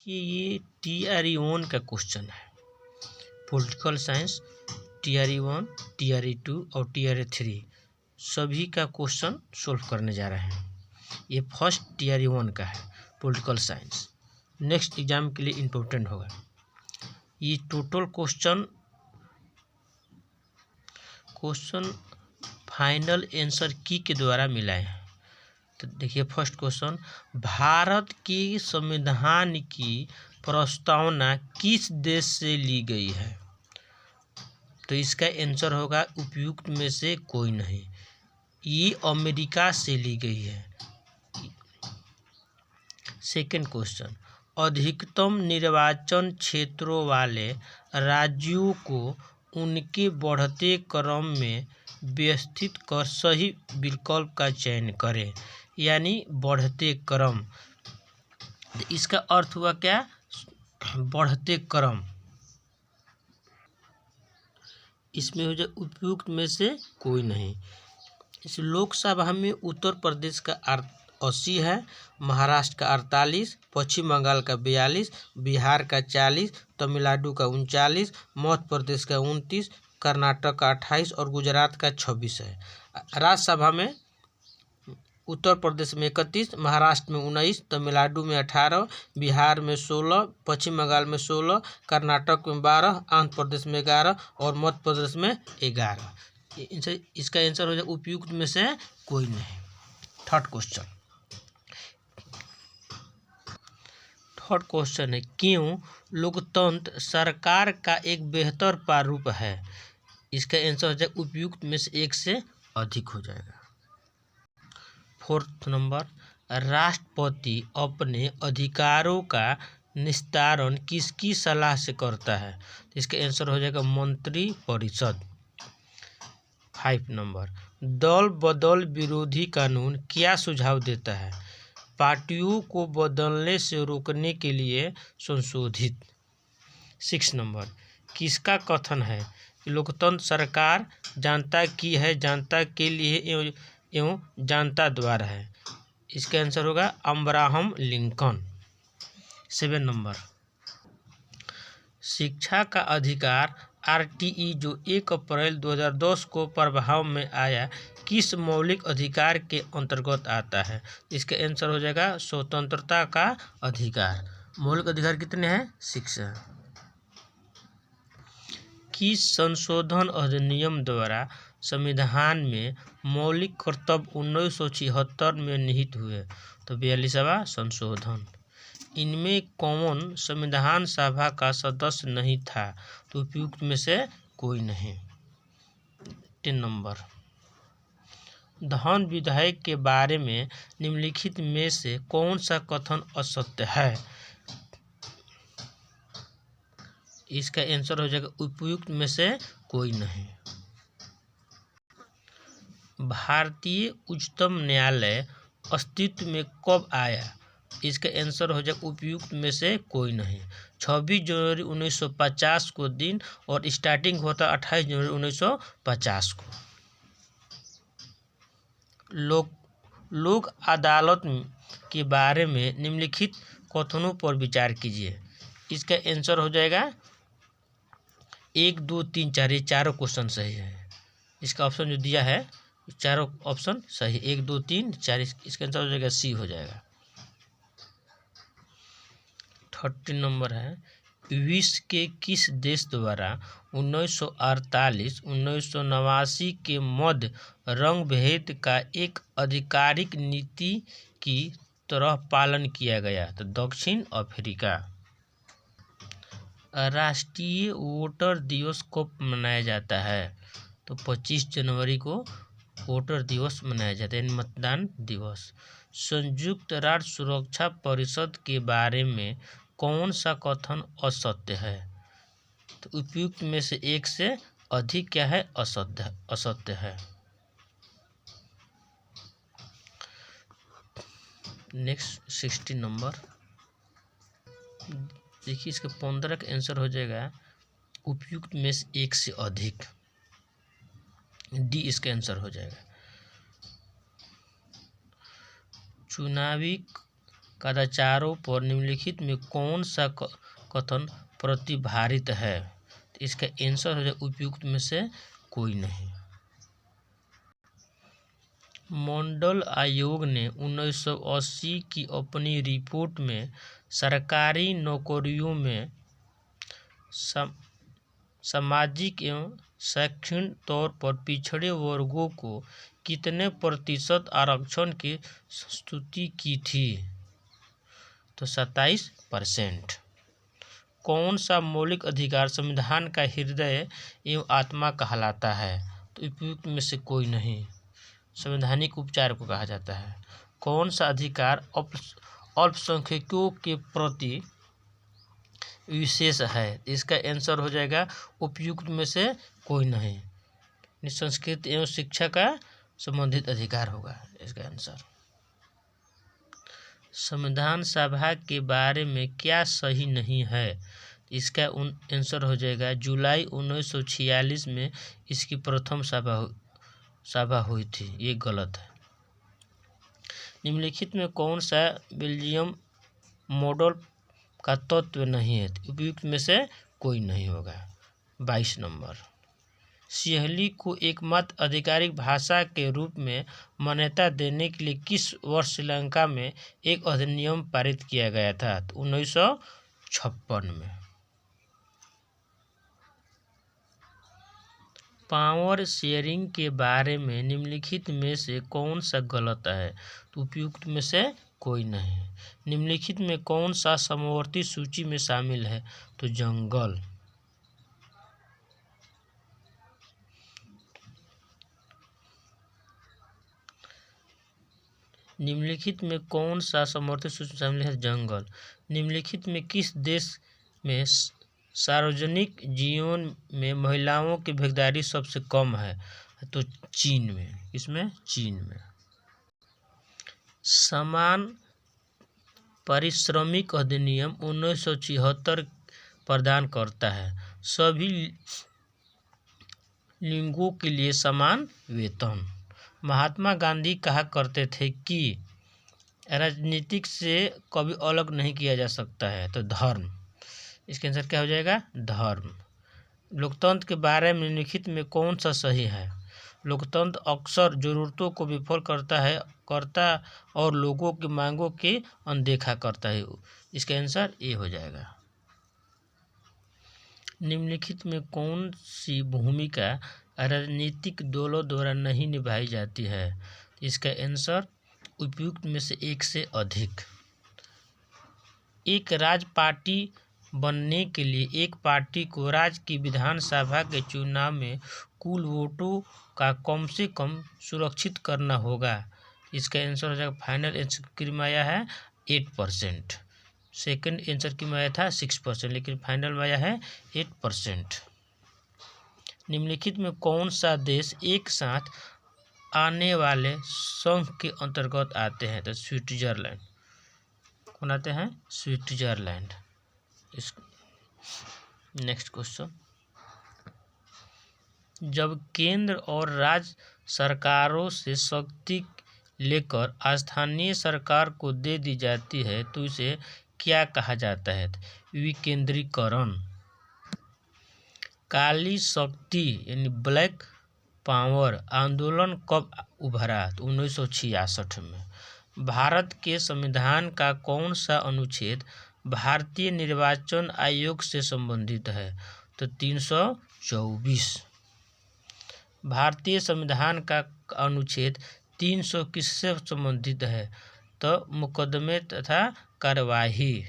देखिए ये TRE 1 का क्वेश्चन है। पॉलिटिकल साइंस TRE 1, TRE 2 और TRE 3 सभी का क्वेश्चन सोल्व करने जा रहे हैं। ये फर्स्ट TRE 1 का है पॉलिटिकल साइंस, नेक्स्ट एग्जाम के लिए इम्पोर्टेंट होगा। ये टोटल क्वेश्चन फाइनल आंसर की के द्वारा मिलाए हैं। तो देखिए फर्स्ट क्वेश्चन, भारत के संविधान की प्रस्तावना किस देश से ली गई है? तो इसका आंसर होगा उपयुक्त में से कोई नहीं, ये अमेरिका से ली गई है। सेकंड क्वेश्चन, अधिकतम निर्वाचन क्षेत्रों वाले राज्यों को उनके बढ़ते क्रम में व्यवस्थित कर सही विकल्प का चयन करें, यानी बढ़ते क्रम। इसका अर्थ हुआ क्या? बढ़ते क्रम। इसमें हो जाए उपयुक्त में से कोई नहीं। इस लोकसभा में उत्तर प्रदेश का 80 है, महाराष्ट्र का 48, पश्चिम बंगाल का 42, बिहार का 40, तमिलनाडु का 39, मध्य प्रदेश का 29, कर्नाटक का 28 और गुजरात का 26 है। राज्यसभा में उत्तर प्रदेश में 31, महाराष्ट्र में 19, तमिलनाडु में 18, बिहार में 16, पश्चिम बंगाल में 16, कर्नाटक में 12, आंध्र प्रदेश में 11 और मध्य प्रदेश में 11। इसका आंसर हो जाए उपयुक्त में से कोई नहीं। थर्ड क्वेश्चन है, क्यों लोकतंत्र सरकार का एक बेहतर प्रारूप है? इसका आंसर हो जाए उपयुक्त में से एक से अधिक हो जाएगा। फोर्थ नंबर, राष्ट्रपति अपने अधिकारों का निस्तारण किसकी सलाह से करता है? इसका आंसर हो जाएगा मंत्री परिषद। 5 नंबर, दल बदल विरोधी कानून क्या सुझाव देता है? पार्टियों को बदलने से रोकने के लिए संशोधित। 6 नंबर, किसका कथन है कि लोकतंत्र सरकार जनता की है, जनता के लिए एवं जनता द्वारा है? इसका आंसर होगा अब्राहम लिंकन। 7 नंबर, शिक्षा का अधिकार RTE जो 1 अप्रैल 2010 को प्रभाव में आया, किस मौलिक अधिकार के अंतर्गत आता है? इसका आंसर हो जाएगा स्वतंत्रता का अधिकार। मौलिक अधिकार कितने हैं? 6 है। किस संशोधन अधिनियम द्वारा संविधान में मौलिक कर्तव्य 1976 में निहित हुए? तो 42वां संशोधन। इनमें कौन संविधान सभा का सदस्य नहीं था? तो उपयुक्त में से कोई नहीं। 10 नंबर, धन विधेयक के बारे में निम्नलिखित में से कौन सा कथन असत्य है? इसका आंसर हो जाएगा उपयुक्त में से कोई नहीं। भारतीय उच्चतम न्यायालय अस्तित्व में कब आया? इसका आंसर हो जाएगा उपयुक्त में से कोई नहीं। 26 जनवरी 1950 को दिन और स्टार्टिंग होता 28 जनवरी 1950 को। लोक अदालत के बारे में निम्नलिखित कथनों पर विचार कीजिए। इसका आंसर हो जाएगा 1, 2, 3, 4। ये चारों क्वेश्चन सही है। इसका ऑप्शन जो दिया है चारों ऑप्शन सही, 1, 2, 3, 4। इसका आंसर हो जाएगा C हो जाएगा। 30 नंबर है, विश्व के किस देश द्वारा 1948-1989 के मध्य रंग भेद का एक आधिकारिक नीति की तरह पालन किया गया? तो दक्षिण अफ्रीका। राष्ट्रीय वोटर दिवस कब मनाया जाता है? तो 25 जनवरी को वोटर दिवस मनाया जाता है, मतदान दिवस। संयुक्त राष्ट्र सुरक्षा परिषद के बारे में कौन सा कथन असत्य है? तो उपयुक्त में से एक से अधिक क्या है? असत्य है। नेक्स्ट 60 नंबर, देखिए इसके 15 का आंसर हो जाएगा उपयुक्त में से एक से अधिक, D इसका आंसर हो जाएगा। चुनावी कदाचारों पर निम्नलिखित में कौन सा कथन प्रतिभारित है? तो इसका आंसर हो जाए उपयुक्त में से कोई नहीं। मंडल आयोग ने 1980 की अपनी रिपोर्ट में सरकारी नौकरियों में सामाजिक एवं शैक्षणिक तौर पर पिछड़े वर्गों को कितने प्रतिशत आरक्षण की स्तुति की थी? तो 27%। कौन सा मौलिक अधिकार संविधान का हृदय एवं आत्मा कहलाता है? तो उपयुक्त में से कोई नहीं। संवैधानिक उपचार को कहा जाता है। कौन सा अधिकार अल्पसंख्यकों के प्रति विशेष है? इसका आंसर हो जाएगा उपयुक्त में से कोई नहीं। संस्कृति एवं शिक्षा का संबंधित अधिकार होगा इसका आंसर। संविधान सभा के बारे में क्या सही नहीं है? इसका आंसर हो जाएगा जुलाई 1946 में इसकी प्रथम सभा हुई थी, ये गलत है। निम्नलिखित में कौन सा बेल्जियम मॉडल का तत्व नहीं है? उपयुक्त में से कोई नहीं होगा। 22 नंबर। सिंहली को एकमात्र आधिकारिक भाषा के रूप में मान्यता देने के लिए किस वर्ष श्रीलंका में एक अधिनियम पारित किया गया था? तो 1956 में। पावर शेयरिंग के बारे में निम्नलिखित में से कौन सा गलत है? तो उपयुक्त में से कोई नहीं। निम्नलिखित में कौन सा समवर्ती सूची में शामिल है? तो जंगल। निम्नलिखित में कौन सा समवर्ती सूची में शामिल है? जंगल। निम्नलिखित में किस देश में सार्वजनिक जीवन में महिलाओं की भागीदारी सबसे कम है? तो चीन में। इसमें चीन में। समान पारिश्रमिक अधिनियम 1976 प्रदान करता है सभी लिंगों के लिए समान वेतन। महात्मा गांधी कहा करते थे कि राजनीतिक से कभी अलग नहीं किया जा सकता है। तो धर्म। इसके आंसर क्या हो जाएगा? धर्म। लोकतंत्र के बारे में निम्नलिखित में कौन सा सही है? लोकतंत्र अक्सर जरूरतों को विफल करता और लोगों की मांगों की अनदेखा करता है। इसका आंसर ए हो जाएगा। निम्नलिखित में कौन सी भूमिका राजनीतिक दलों द्वारा नहीं निभाई जाती है? इसका आंसर उपयुक्त में से एक से अधिक। एक राज्य पार्टी बनने के लिए एक पार्टी को राज्य की विधानसभा के चुनाव में कुल वोटों का कम से कम सुरक्षित करना होगा। इसका आंसर हो जाएगा, फाइनल आंसर की आया है 8%। सेकंड आंसर की आया था 6%, लेकिन फाइनल में आया है 8%। निम्नलिखित में कौन सा देश एक साथ आने वाले संघ के अंतर्गत आते हैं? तो स्विट्जरलैंड। कौन आते हैं? स्विट्जरलैंड। Next question. जब केंद्र और राज्य सरकारों से शक्ति लेकर स्थानीय सरकार को दे दी जाती है तो इसे क्या कहा जाता है? विकेंद्रीकरण। काली शक्ति यानी ब्लैक पावर आंदोलन कब उभरा? तो 1966 में। भारत के संविधान का कौन सा अनुच्छेद भारतीय निर्वाचन आयोग से संबंधित है? तो 324। भारतीय संविधान का अनुच्छेद 300 किससे संबंधित है? तो मुकदमे तथा कार्यवाही।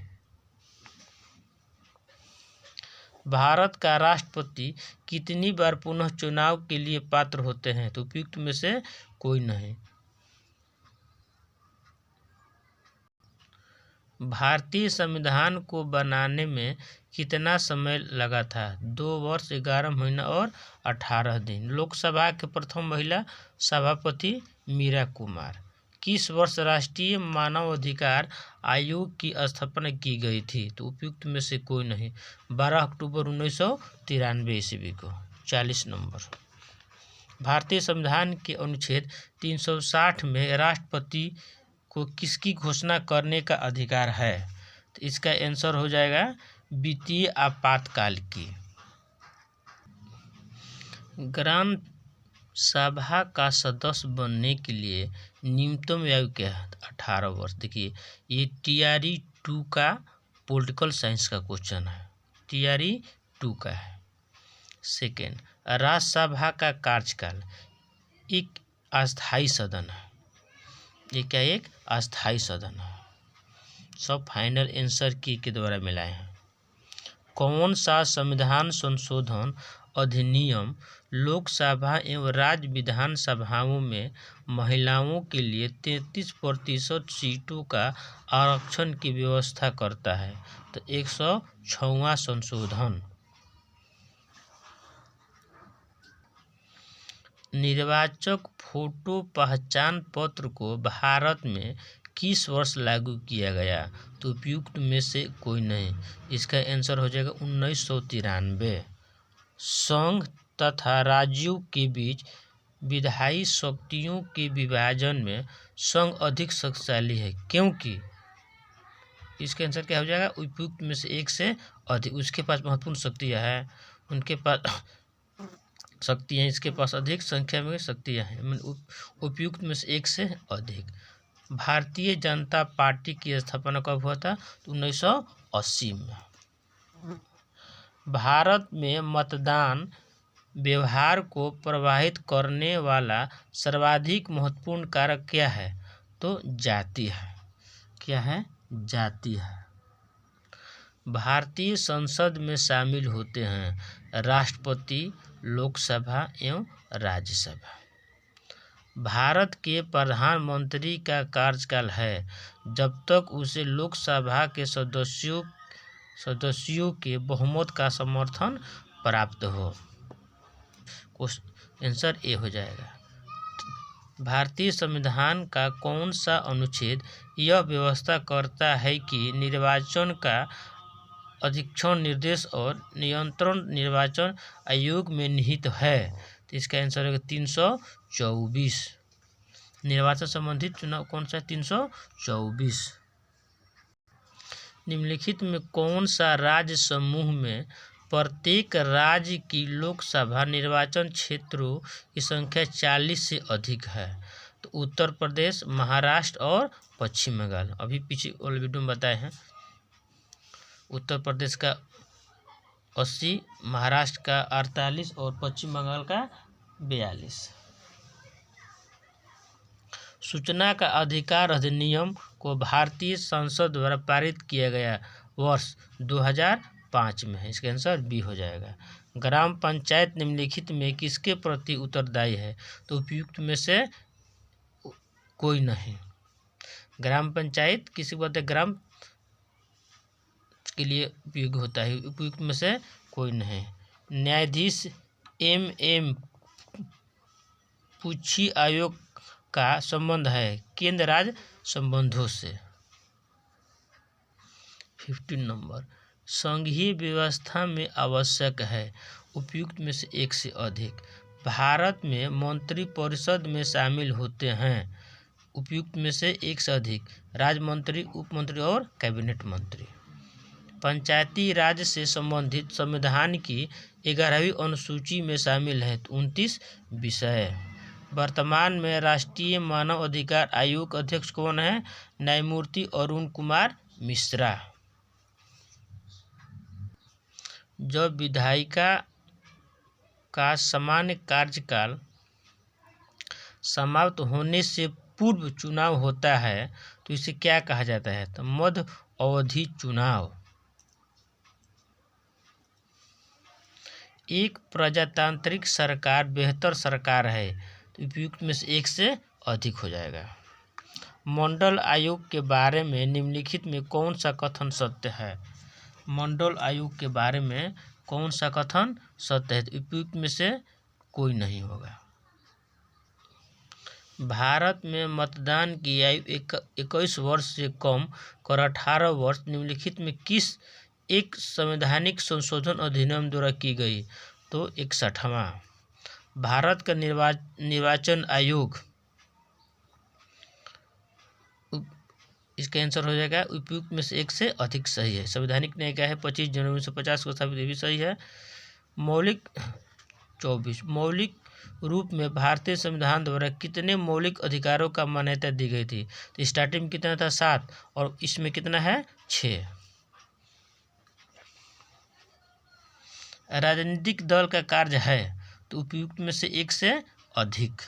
भारत का राष्ट्रपति कितनी बार पुनः चुनाव के लिए पात्र होते हैं? तो उपयुक्त में से कोई नहीं। भारतीय संविधान को बनाने में कितना समय लगा था? 2 वर्ष 11 महीना और 18 दिन। लोकसभा के प्रथम महिला सभापति मीरा कुमार। किस वर्ष राष्ट्रीय मानवाधिकार आयोग की स्थापना की गई थी? तो उपयुक्त में से कोई नहीं। 12 अक्टूबर 1993 ईस्वी को। 40 नंबर। भारतीय संविधान के अनुच्छेद 360 में राष्ट्रपति को किसकी घोषणा करने का अधिकार है? तो इसका आंसर हो जाएगा वित्तीय आपातकाल की। ग्राम सभा का सदस्य बनने के लिए न्यूनतम आयु क्या है? 18 वर्ष। देखिए ये TRE 2 का पॉलिटिकल साइंस का क्वेश्चन है, TRE 2 का है। सेकेंड, राज्यसभा का कार्यकाल एक अस्थायी सदन है। ये क्या एक अस्थायी सदन है। सब फाइनल आंसर की के द्वारा मिलाए हैं। कौन सा संविधान संशोधन अधिनियम लोकसभा एवं राज्य विधानसभाओं में महिलाओं के लिए 33% सीटों का आरक्षण की व्यवस्था करता है? तो 106वां संशोधन। निर्वाचक फोटो पहचान पत्र को भारत में किस वर्ष लागू किया गया? तो उपयुक्त में से कोई नहीं। इसका आंसर हो जाएगा 1993। संघ तथा राज्यों के बीच विधायी शक्तियों के विभाजन में संघ अधिक शक्तिशाली है, क्योंकि इसका आंसर क्या हो जाएगा? उपयुक्त में से एक से अधिक। उसके पास महत्वपूर्ण शक्तियाँ हैं, उनके पास शक्तियाँ, इसके पास अधिक संख्या में शक्तियाँ हैं। उपयुक्त में से एक से अधिक। भारतीय जनता पार्टी की स्थापना कब हुआ था? तो 1980 में। भारत में मतदान व्यवहार को प्रभावित करने वाला सर्वाधिक महत्वपूर्ण कारक क्या है? तो जाति है। क्या है? जाति है। भारतीय संसद में शामिल होते हैं राष्ट्रपति, लोकसभा एवं राज्यसभा। भारत के प्रधानमंत्री का कार्यकाल है जब तक उसे लोकसभा के सदस्यों के बहुमत का समर्थन प्राप्त हो। आंसर ए हो जाएगा। भारतीय संविधान का कौन सा अनुच्छेद यह व्यवस्था करता है कि निर्वाचन का अधीक्षण, निर्देश और नियंत्रण निर्वाचन आयोग में निहित है? तो इसका आंसर है 324। निर्वाचन संबंधित चुनाव कौन सा? 324। निम्नलिखित में कौन सा राज्य समूह में प्रत्येक राज्य की लोकसभा निर्वाचन क्षेत्रों की संख्या 40 से अधिक है? तो उत्तर प्रदेश, महाराष्ट्र और पश्चिम बंगाल। अभी पीछे वाले वीडियो में बताए हैं। उत्तर प्रदेश का 80, महाराष्ट्र का 48 और पश्चिम बंगाल का 42। सूचना का अधिकार अधिनियम को भारतीय संसद द्वारा पारित किया गया वर्ष 2005 में है। इसका आंसर बी हो जाएगा। ग्राम पंचायत निम्नलिखित में किसके प्रति उत्तरदायी है? तो उपयुक्त में से कोई नहीं। ग्राम पंचायत किसी को बोलते? ग्राम के लिए उपयोग होता है। उपयुक्त में से कोई नहीं। न्यायाधीश MM पूछी आयोग का संबंध है केंद्र राज्य संबंधों से। 15 नंबर, संघीय व्यवस्था में आवश्यक है। उपयुक्त में से एक से अधिक। भारत में मंत्री परिषद में शामिल होते हैं। उपयुक्त में से एक से अधिक। राज्य मंत्री, उप मंत्री और कैबिनेट मंत्री। पंचायती राज से संबंधित संविधान की 11वीं अनुसूची में शामिल है 29 विषय। वर्तमान में राष्ट्रीय मानव अधिकार आयोग अध्यक्ष कौन है? न्यायमूर्ति अरुण कुमार मिश्रा। जब विधायिका का सामान्य कार्यकाल समाप्त होने से पूर्व चुनाव होता है तो इसे क्या कहा जाता है? तो मध्य अवधि चुनाव। एक प्रजातांत्रिक सरकार बेहतर सरकार है। तो उपयुक्त में से एक से अधिक हो जाएगा। मंडल आयोग के बारे में निम्नलिखित में कौन सा कथन सत्य है? मंडल आयोग के बारे में कौन सा कथन सत्य है? तो उपयुक्त में से कोई नहीं होगा। भारत में मतदान की आयु 21 वर्ष से कम कर 18 वर्ष निम्नलिखित में किस एक संवैधानिक संशोधन अधिनियम द्वारा की गई? तो 61वां। भारत का निर्वाचन आयोग इसका आंसर हो जाएगा उपयुक्त में से एक से अधिक सही है। संवैधानिक न्याय क्या है? 25 जनवरी 1950 को स्थापित, ये भी सही है। मौलिक 24 मौलिक रूप में भारतीय संविधान द्वारा कितने मौलिक अधिकारों का मान्यता दी गई थी? तो स्टार्टिंग में कितना था? 7, और इसमें कितना है? 6। राजनीतिक दल का कार्य है, तो उपयुक्त में से एक से अधिक।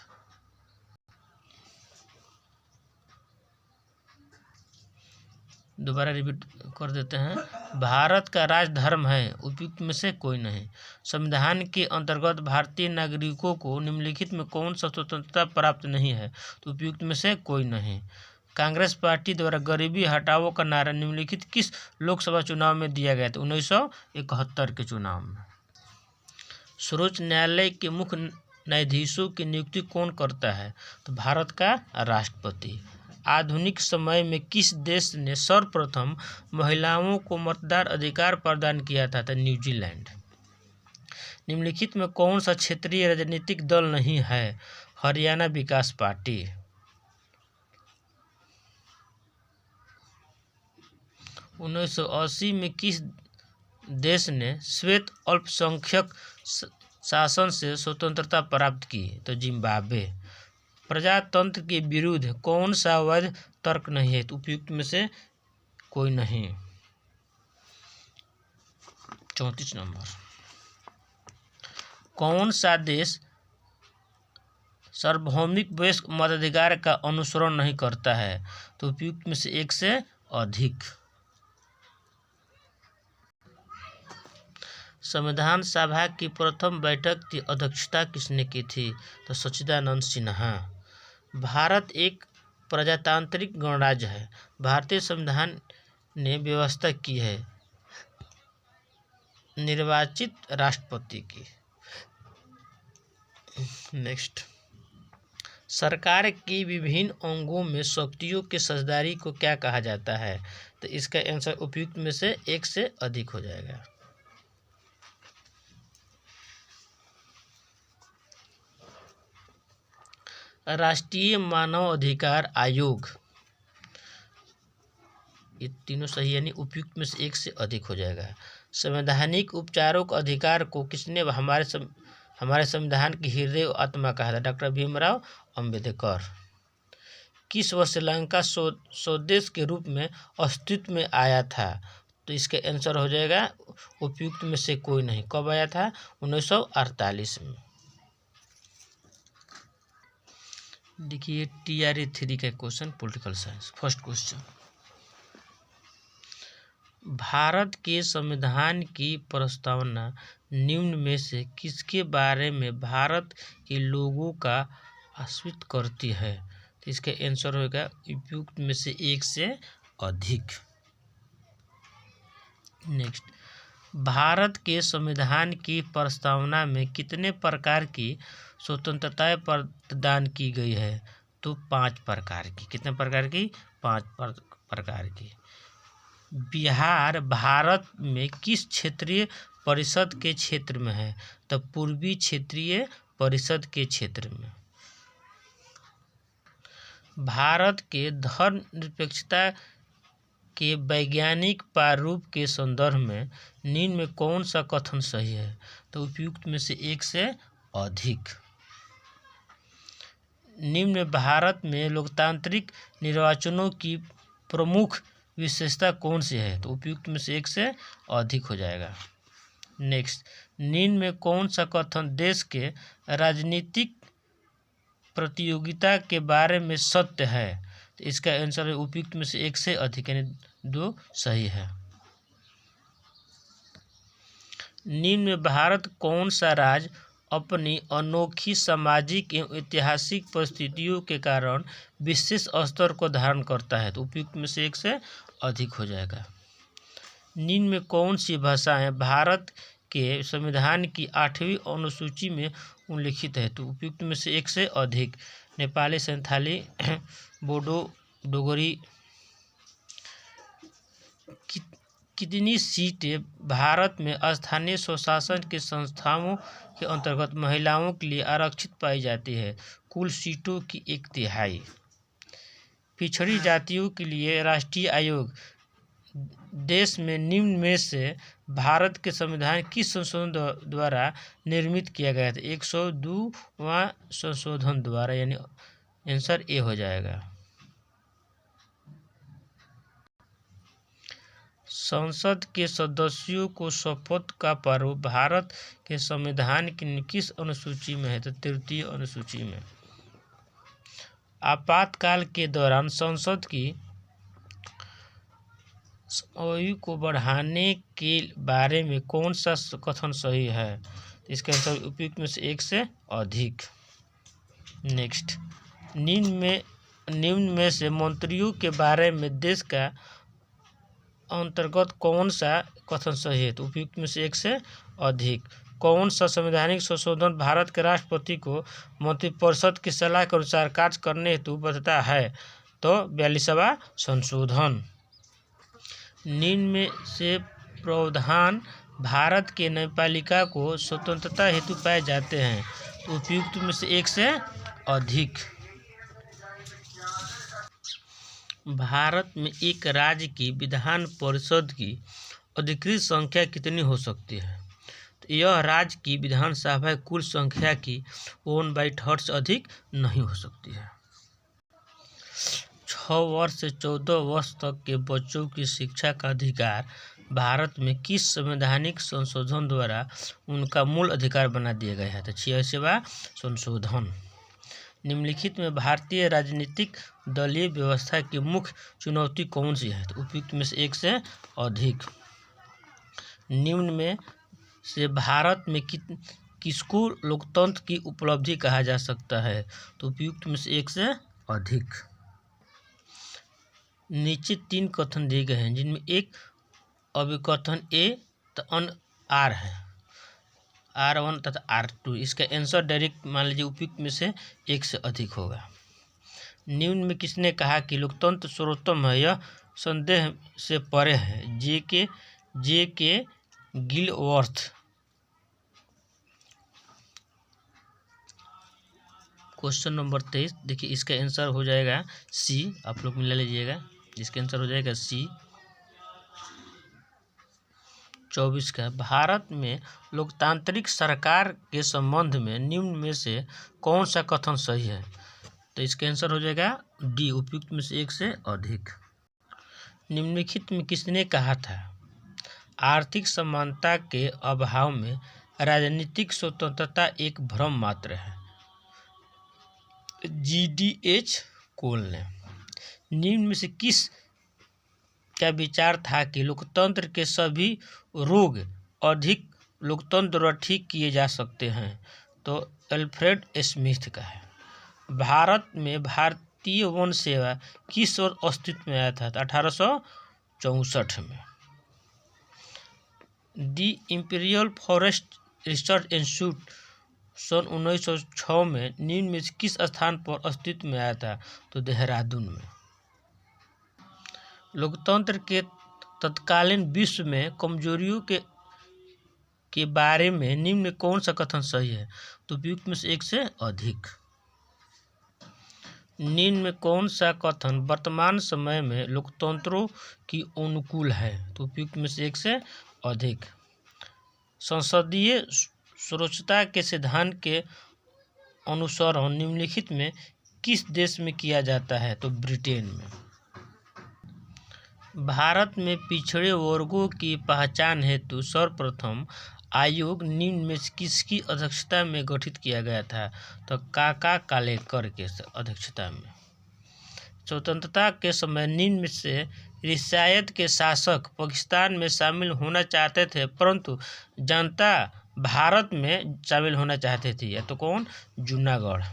दोबारा रिपीट कर देते हैं। भारत का राजधर्म है, उपयुक्त में से कोई नहीं। संविधान के अंतर्गत भारतीय नागरिकों को निम्नलिखित में कौन सा स्वतंत्रता प्राप्त नहीं है? तो उपयुक्त में से कोई नहीं। कांग्रेस पार्टी द्वारा गरीबी हटाओ का नारा निम्नलिखित किस लोकसभा चुनाव में दिया गया था? 1971 के चुनाव में। सर्वोच्च न्यायालय के मुख्य न्यायाधीशों की नियुक्ति कौन करता है? तो भारत का राष्ट्रपति। आधुनिक समय में किस देश ने सर्वप्रथम महिलाओं को मतदान अधिकार प्रदान किया था? तो न्यूजीलैंड। निम्नलिखित में कौन सा क्षेत्रीय राजनीतिक दल नहीं है? हरियाणा विकास पार्टी। 1980 में किस देश ने श्वेत अल्पसंख्यक शासन से स्वतंत्रता प्राप्त की? तो जिम्बाब्वे। प्रजातंत्र के विरुद्ध कौन सा वैध तर्क नहीं है? तो उपयुक्त में से कोई नहीं। 34 नंबर। कौन सा देश सार्वभौमिक वयस्क मताधिकार का अनुसरण नहीं करता है? तो उपयुक्त में से एक से अधिक। संविधान सभा की प्रथम बैठक की अध्यक्षता किसने की थी? तो सच्चिदानंद सिन्हा। भारत एक प्रजातांत्रिक गणराज्य है। भारतीय संविधान ने व्यवस्था की है निर्वाचित राष्ट्रपति की। नेक्स्ट, सरकार की विभिन्न अंगों में शक्तियों के साझेदारी को क्या कहा जाता है? तो इसका आंसर उपयुक्त में से एक से अधिक हो जाएगा। राष्ट्रीय मानव अधिकार आयोग, ये तीनों सही यानी उपयुक्त में से एक से अधिक हो जाएगा। संवैधानिक उपचारों के अधिकार को किसने हमारे संविधान की हृदय और आत्मा कहा था? डॉक्टर भीमराव अंबेडकर। किस वर्ष श्रीलंका स्वदेश के रूप में अस्तित्व में आया था? तो इसका आंसर हो जाएगा उपयुक्त में से कोई नहीं। कब आया था? 1948 में। देखिए TRA 3 का question, political science. First question, Bharat के संविधान की प्रस्तावना निम्न में से किसके बारे में भारत के लोगों का आश्वासित करती है? तो इसका आंसर होगा उपयुक्त में से एक से अधिक। नेक्स्ट, भारत के संविधान की प्रस्तावना में कितने प्रकार की स्वतंत्रताएं प्रदान की गई है? तो 5 प्रकार की। कितने प्रकार की? 5 प्रकार की। बिहार भारत में किस क्षेत्रीय परिषद के क्षेत्र में है? तो पूर्वी क्षेत्रीय परिषद के क्षेत्र में। भारत के धर्मनिरपेक्षता के वैज्ञानिक प्रारूप के संदर्भ में निम्न में कौन सा कथन सही है? तो उपयुक्त में से एक से अधिक। निम्न में भारत में लोकतांत्रिक निर्वाचनों की प्रमुख विशेषता कौन सी है? तो उपयुक्त में से एक से अधिक हो जाएगा। नेक्स्ट, निम्न में कौन सा कथन देश के राजनीतिक प्रतियोगिता के बारे में सत्य है? तो इसका आंसर है उपयुक्त में से एक से अधिक यानी 2 सही है। निम्न में भारत कौन सा राज्य अपनी अनोखी सामाजिक एवं ऐतिहासिक परिस्थितियों के कारण विशेष स्तर को धारण करता है? तो उपयुक्त में से एक से अधिक हो जाएगा। निम्न में कौन सी भाषाएं भारत के संविधान की 8वीं अनुसूची में उल्लिखित है? तो उपयुक्त में से एक से अधिक। नेपाली, संथाली, बोडो, डोगरी। कितनी सीटें भारत में स्थानीय स्वशासन के संस्थाओं के अंतर्गत महिलाओं के लिए आरक्षित पाई जाती है? कुल सीटों की 1/3। पिछड़ी जातियों के लिए राष्ट्रीय आयोग देश में निम्न में से भारत के संविधान किस संशोधन द्वारा निर्मित किया गया था? 102वां संशोधन द्वारा, यानी आंसर ए हो जाएगा। संसद के सदस्यों को शपथ का पर्व भारत के संविधान की किस अनुसूची में है? तो 3य अनुसूची में। आपातकाल के दौरान संसद की आयु को बढ़ाने के बारे में कौन सा कथन सही है? इसका आंसर उपयुक्त में से एक से अधिक। नेक्स्ट, निम्न में से मंत्रियों के बारे में देश का अंतर्गत कौन सा कथन सही है? तो उपयुक्त में से एक से अधिक। कौन सा संवैधानिक संशोधन भारत के राष्ट्रपति को मंत्रिपरिषद की सलाह के अनुसार कार्य करने हेतु बताता है? तो 42वां संशोधन। निम्न में से प्रावधान भारत के न्यायपालिका को स्वतंत्रता हेतु पाए जाते हैं? तो उपयुक्त में से एक से अधिक। भारत में एक राज्य की विधान परिषद की अधिकृत संख्या कितनी हो सकती है? तो यह राज्य की विधानसभा कुल संख्या की 1/3 से अधिक नहीं हो सकती है। 6 वर्ष से 14 वर्ष तक के बच्चों की शिक्षा का अधिकार भारत में किस संवैधानिक संशोधन द्वारा उनका मूल अधिकार बना दिया गया है? तो 86वां संशोधन। निम्नलिखित में भारतीय राजनीतिक दलीय व्यवस्था की मुख्य चुनौती कौन सी है? तो उपयुक्त में से एक से अधिक। निम्न में से भारत में किसको लोकतंत्र की उपलब्धि कहा जा सकता है? तो उपयुक्त में से एक से अधिक। नीचे 3 कथन दिए गए हैं जिनमें एक अभिकथन ए तो अन्य आर है, R1 तथा R2। इसका आंसर डायरेक्ट मान लीजिए उपयुक्त में से एक से अधिक होगा। निम्न में किसने कहा कि लोकतंत्र सर्वोत्तम है? यह संदेह से परे है। जे के गिलवर्थ। क्वेश्चन नंबर 23 देखिए, इसका आंसर हो जाएगा सी। आप लोग मिला लीजिएगा, इसका आंसर हो जाएगा सी। 24 का, भारत में लोकतांत्रिक सरकार के संबंध में निम्न में से कौन सा कथन सही है? तो इसका आंसर हो जाएगा डी, उपयुक्त में से एक से अधिक। निम्नलिखित में किसने कहा था आर्थिक समानता के अभाव में राजनीतिक स्वतंत्रता एक भ्रम मात्र है? GDH कोल ने। निम्न में से किस का विचार था कि लोकतंत्र के सभी रोग अधिक लोकतंत्र द्वारा ठीक किए जा सकते हैं? तो अल्फ्रेड स्मिथ का है। भारत में भारतीय वन सेवा किस वर्ष अस्तित्व में आया था? 1864 में। दी इंपीरियल फॉरेस्ट रिसर्च इंस्टीट्यूट सन 1906 में निम्न में किस स्थान पर अस्तित्व में आया था? तो देहरादून में। लोकतंत्र के तत्कालीन विश्व में कमजोरियों के बारे में निम्न में कौन सा कथन सही है? तो उपयुक्त में से एक से अधिक। निम्न में कौन सा कथन वर्तमान समय में लोकतंत्रों की अनुकूल है? तो उपयुक्त में से एक से अधिक। संसदीय सर्वोच्चता के सिद्धांत के अनुसरण निम्नलिखित में किस देश में किया जाता है? तो ब्रिटेन में। भारत में पिछड़े वर्गों की पहचान हेतु सर्वप्रथम आयोग निम्न में किसकी अध्यक्षता में गठित किया गया था? तो काका कालेकर के अध्यक्षता में। स्वतंत्रता के समय निम्न में से रियासत के शासक पाकिस्तान में शामिल होना चाहते थे परंतु जनता भारत में शामिल होना चाहती थी, या तो कौन? जूनागढ़।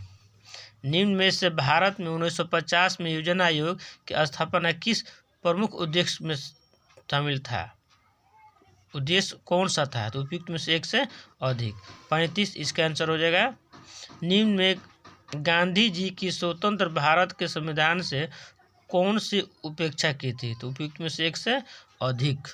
निम्न में से भारत में 1950 में योजना आयोग की स्थापना किस प्रमुख उद्देश्य में शामिल था? उद्देश्य कौन सा था? तो उपयुक्त में से एक से अधिक। 35 इसका आंसर हो जाएगा। निम्न में गांधी जी की स्वतंत्र भारत के संविधान से कौन सी उपेक्षा की थी? तो उपयुक्त में से एक से अधिक।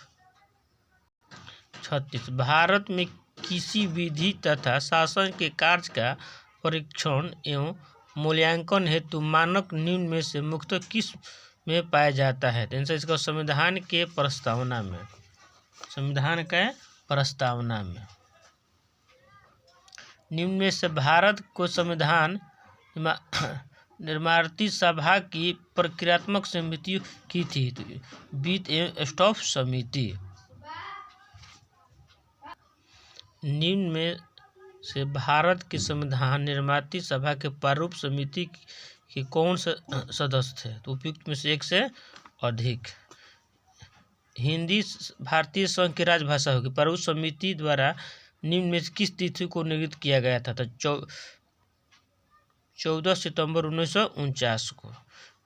36 भारत में किसी विधि तथा शासन के कार्य का परीक्षण एवं मूल्यांकन हेतु मानक निम्न में से मुख्यतः किस में पाया जाता है? तो आंसर इसका संविधान के प्रस्तावना में, संविधान के प्रस्तावना में। निम्न में से भारत को संविधान निर्माती सभा की प्रक्रियात्मक समिति की थी? तो वित्त एवं स्टाफ समिति। निम्न में से भारत की संविधान निर्माती सभा के प्रारूप समिति के कौन से सदस्य थे? तो उपयुक्त में से एक से अधिक। हिंदी भारतीय संघ की राजभाषा होगी। प्रारूप समिति द्वारा निम्न में किस तिथि को नियुक्त किया गया था? तो 14 सितंबर 1949 को।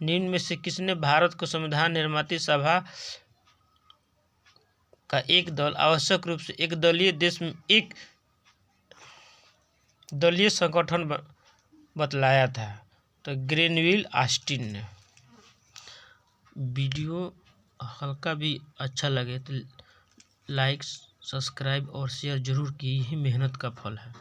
निम्न में से किसने भारत को संविधान निर्माती सभा का एक दल आवश्यक रूप से एक दलीय देश में एक दलीय संगठन बतलाया था? तो ग्रेनविल ऑस्टिन ने। वीडियो हल्का भी अच्छा लगे तो लाइक, सब्सक्राइब और शेयर जरूर की, यही मेहनत का फल है।